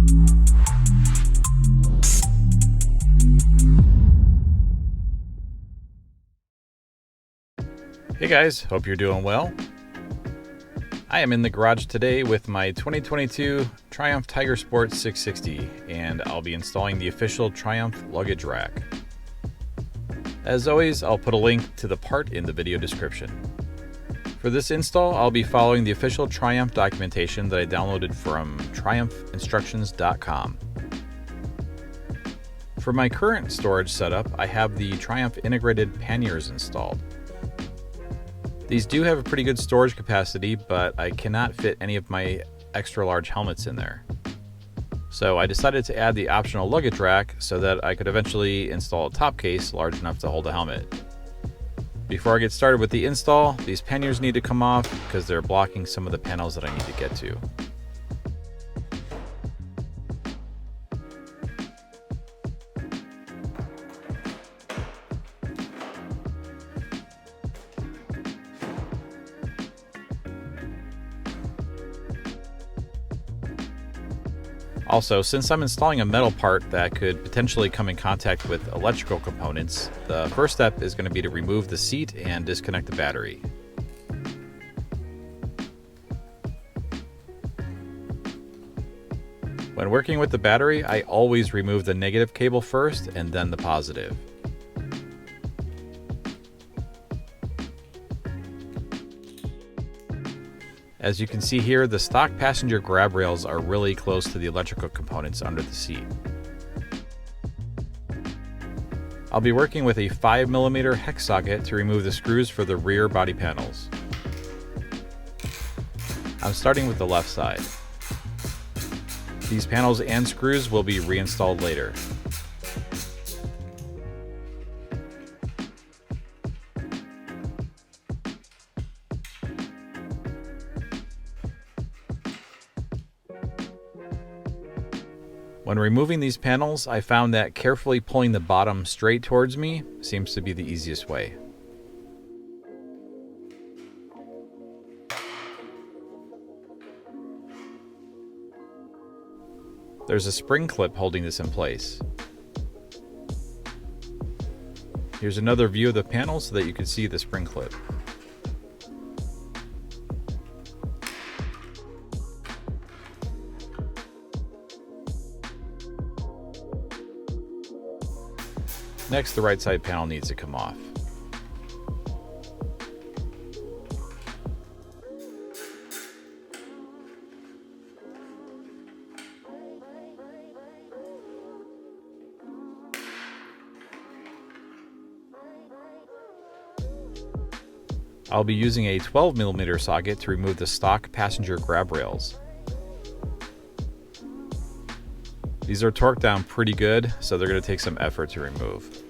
Hey guys, hope you're doing well. I am in the garage today with my 2022 Triumph Tiger Sport 660, and I'll be installing the official Triumph luggage rack. As always, I'll put a link to the part in the video description. For this install, I'll be following the official Triumph documentation that I downloaded from triumphinstructions.com. For my current storage setup, I have the Triumph Integrated Panniers installed. These do have a pretty good storage capacity, but I cannot fit any of my extra large helmets in there. So I decided to add the optional luggage rack so that I could eventually install a top case large enough to hold a helmet. Before I get started with the install, these panniers need to come off because they're blocking some of the panels that I need to get to. Also, since I'm installing a metal part that could potentially come in contact with electrical components, the first step is going to be to remove the seat and disconnect the battery. When working with the battery, I always remove the negative cable first and then the positive. As you can see here, the stock passenger grab rails are really close to the electrical components under the seat. I'll be working with a 5mm hex socket to remove the screws for the rear body panels. I'm starting with the left side. These panels and screws will be reinstalled later. When removing these panels, I found that carefully pulling the bottom straight towards me seems to be the easiest way. There's a spring clip holding this in place. Here's another view of the panel so that you can see the spring clip. Next, the right side panel needs to come off. I'll be using a 12mm socket to remove the stock passenger grab rails. These are torqued down pretty good, so they're going to take some effort to remove.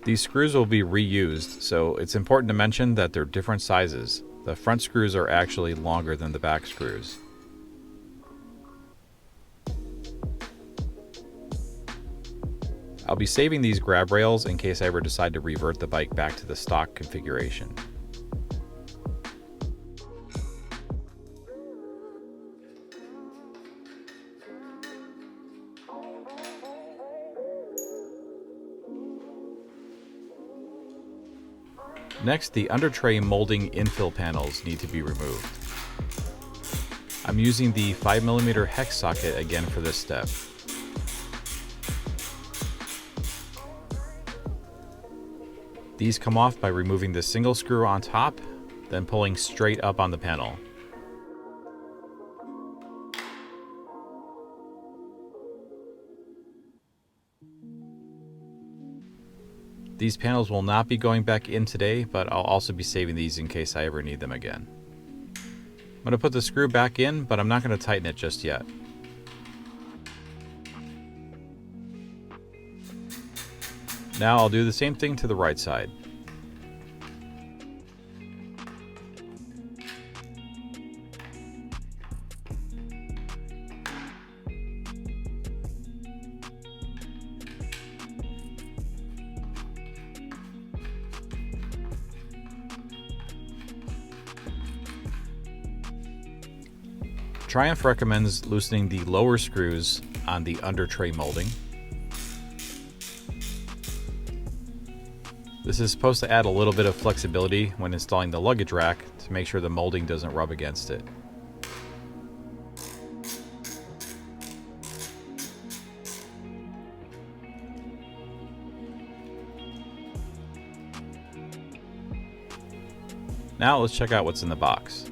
These screws will be reused, so it's important to mention that they're different sizes. The front screws are actually longer than the back screws. I'll be saving these grab rails in case I ever decide to revert the bike back to the stock configuration. Next, the under tray moulding infill panels need to be removed. I'm using the 5mm hex socket again for this step. These come off by removing the single screw on top, then pulling straight up on the panel. These panels will not be going back in today, but I'll also be saving these in case I ever need them again. I'm going to put the screw back in, but I'm not going to tighten it just yet. Now I'll do the same thing to the right side. Triumph recommends loosening the lower screws on the under tray molding. This is supposed to add a little bit of flexibility when installing the luggage rack to make sure the molding doesn't rub against it. Now let's check out what's in the box.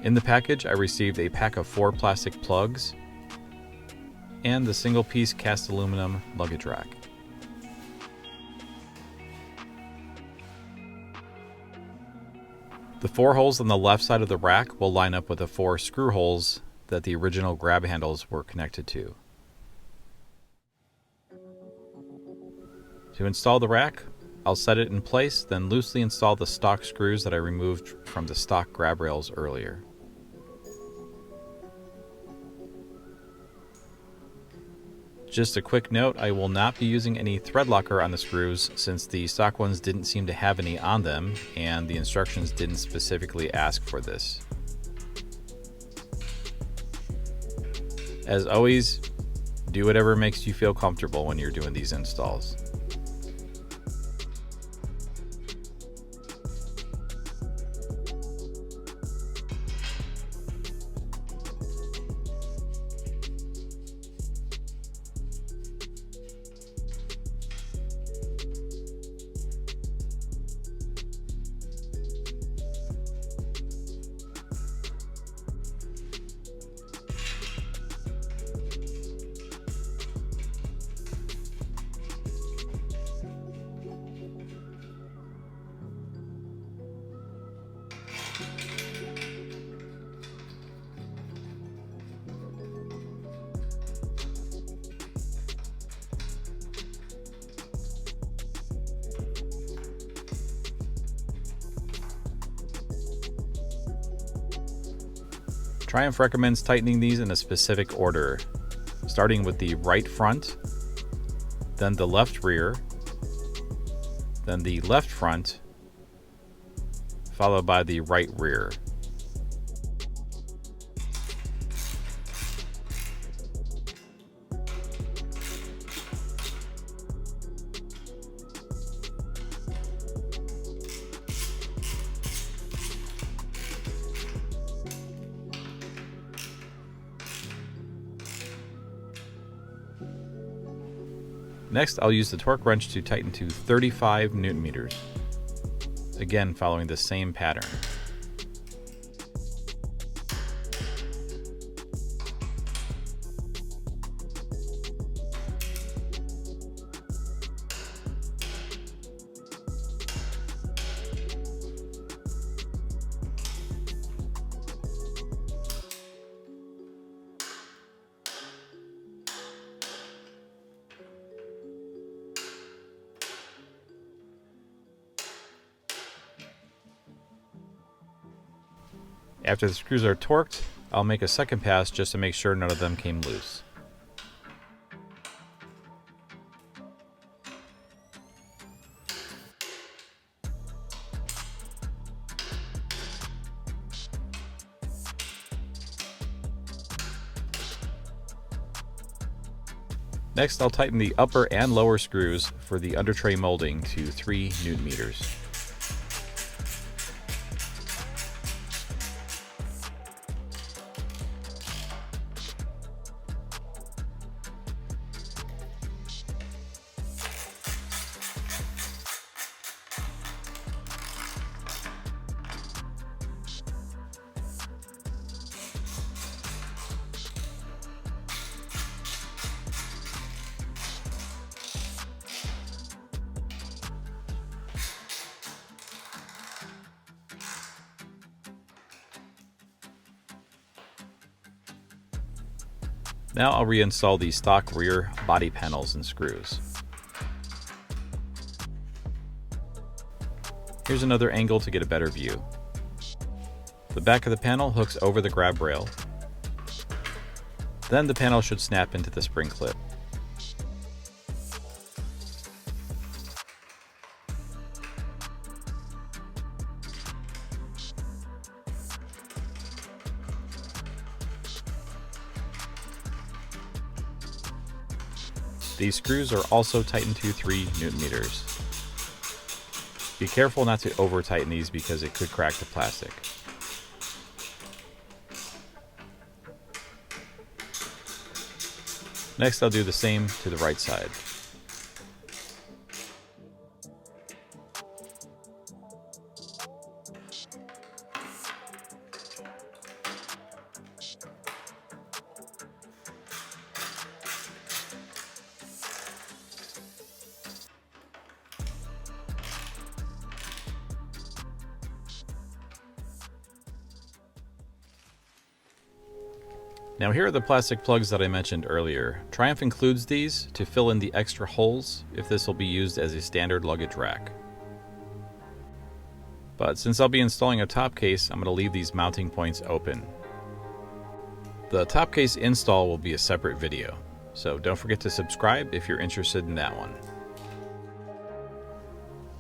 In the package, I received a pack of 4 plastic plugs and the single-piece cast aluminum luggage rack. The 4 holes on the left side of the rack will line up with the 4 screw holes that the original grab handles were connected to. To install the rack, I'll set it in place, then loosely install the stock screws that I removed from the stock grab rails earlier. Just a quick note, I will not be using any thread locker on the screws since the stock ones didn't seem to have any on them and the instructions didn't specifically ask for this. As always, do whatever makes you feel comfortable when you're doing these installs. Triumph recommends tightening these in a specific order, starting with the right front, then the left rear, then the left front, followed by the right rear. Next, I'll use the torque wrench to tighten to 35 Newton meters, again following the same pattern. After the screws are torqued, I'll make a second pass just to make sure none of them came loose. Next, I'll tighten the upper and lower screws for the under tray molding to 3 Newton meters. Now I'll reinstall the stock rear body panels and screws. Here's another angle to get a better view. The back of the panel hooks over the grab rail. Then the panel should snap into the spring clip. These screws are also tightened to 3 Newton meters. Be careful not to over tighten these because it could crack the plastic. Next, I'll do the same to the right side. Now here are the plastic plugs that I mentioned earlier. Triumph includes these to fill in the extra holes if this will be used as a standard luggage rack. But since I'll be installing a top case, I'm going to leave these mounting points open. The top case install will be a separate video, so don't forget to subscribe if you're interested in that one.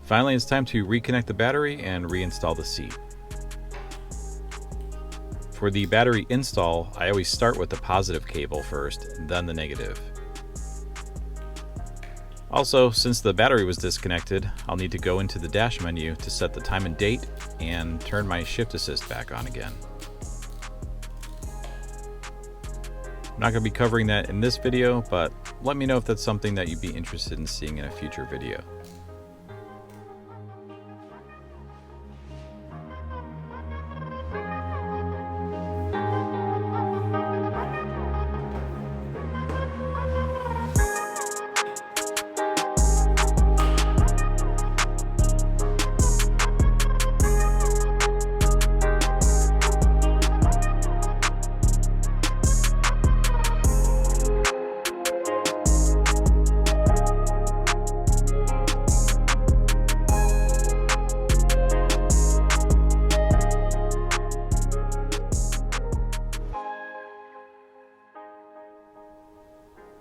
Finally, it's time to reconnect the battery and reinstall the seat. For the battery install, I always start with the positive cable first, then the negative. Also, since the battery was disconnected, I'll need to go into the dash menu to set the time and date and turn my shift assist back on again. I'm not going to be covering that in this video, but let me know if that's something that you'd be interested in seeing in a future video.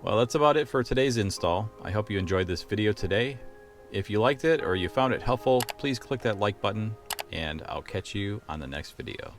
Well, that's about it for today's install. I hope you enjoyed this video today. If you liked it or you found it helpful, please click that like button, and I'll catch you on the next video.